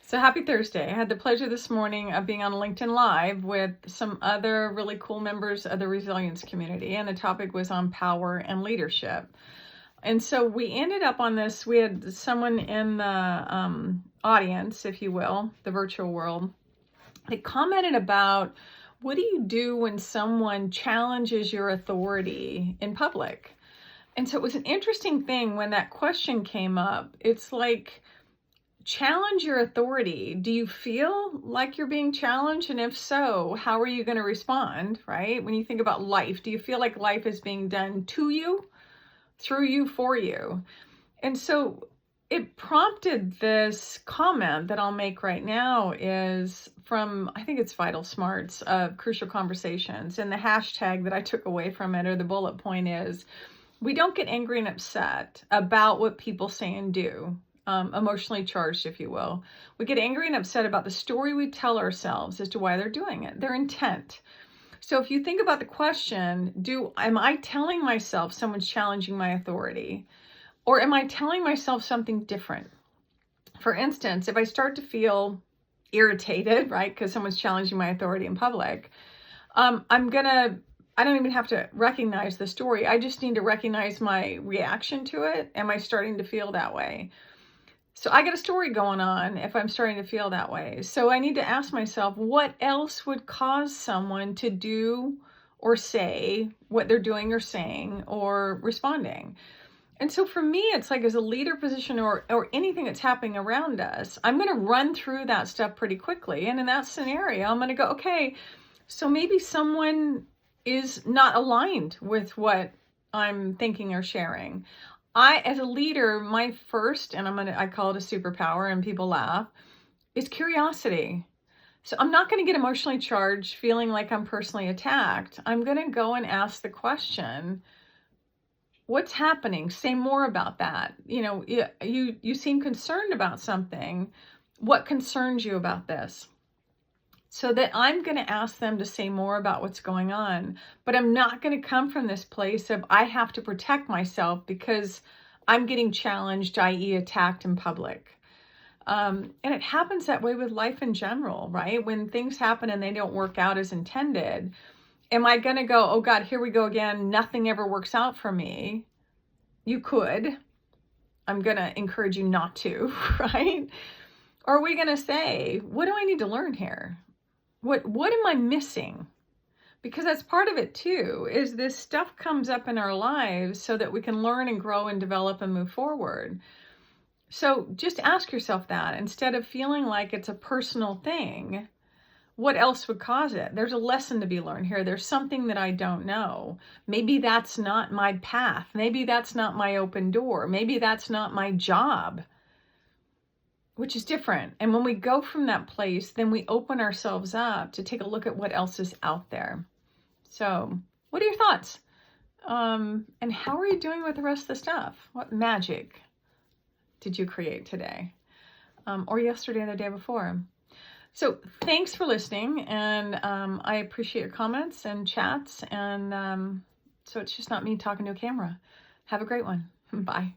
So happy Thursday. I had the pleasure this morning of being on LinkedIn Live with some other really cool members of the resilience community, and the topic was on power and leadership. And so we ended up on this. We had someone in the audience, if you will, the virtual world, that commented about, what do you do when someone challenges your authority in public? And so it was an interesting thing when that question came up. It's like, challenge your authority. Do you feel like you're being challenged? And if so, how are you going to respond, right? When you think about life, do you feel like life is being done to you, through you, for you? And so it prompted this comment that I'll make right now, is from, I think it's Vital Smarts of Crucial Conversations. And the hashtag that I took away from it, or the bullet point, is, we don't get angry and upset about what people say and do. Emotionally charged, if you will. We get angry and upset about the story we tell ourselves as to why they're doing it, their intent. So if you think about the question, am I telling myself someone's challenging my authority? Or am I telling myself something different? For instance, if I start to feel irritated, right, because someone's challenging my authority in public, I don't even have to recognize the story. I just need to recognize my reaction to it. Am I starting to feel that way? So I got a story going on if I'm starting to feel that way. So I need to ask myself, what else would cause someone to do or say what they're doing or saying or responding? And so for me, it's like, as a leader position or anything that's happening around us, I'm going to run through that stuff pretty quickly. And in that scenario, I'm going to go, okay, so maybe someone is not aligned with what I'm thinking or sharing. As a leader, my first, and I call it a superpower, and people laugh, is curiosity. So I'm not going to get emotionally charged, feeling like I'm personally attacked. I'm going to go and ask the question, what's happening? Say more about that. You seem concerned about something. What concerns you about this? So that I'm going to ask them to say more about what's going on. But I'm not going to come from this place of, I have to protect myself because I'm getting challenged, i.e. attacked in public. And it happens that way with life in general, right? When things happen and they don't work out as intended, am I going to go, oh God, here we go again, nothing ever works out for me? You could. I'm going to encourage you not to, right? Or are we going to say, what do I need to learn here? What am I missing? Because that's part of it too, is this stuff comes up in our lives so that we can learn and grow and develop and move forward. So just ask yourself that, instead of feeling like it's a personal thing, what else would cause it? There's a lesson to be learned here. There's something that I don't know. Maybe that's not my path. Maybe that's not my open door. Maybe that's not my job, which is different. And when we go from that place, then we open ourselves up to take a look at what else is out there. So what are your thoughts? And how are you doing with the rest of the stuff? What magic did you create today? Or yesterday or the day before? So thanks for listening. And I appreciate your comments and chats. And so it's just not me talking to a camera. Have a great one. Bye.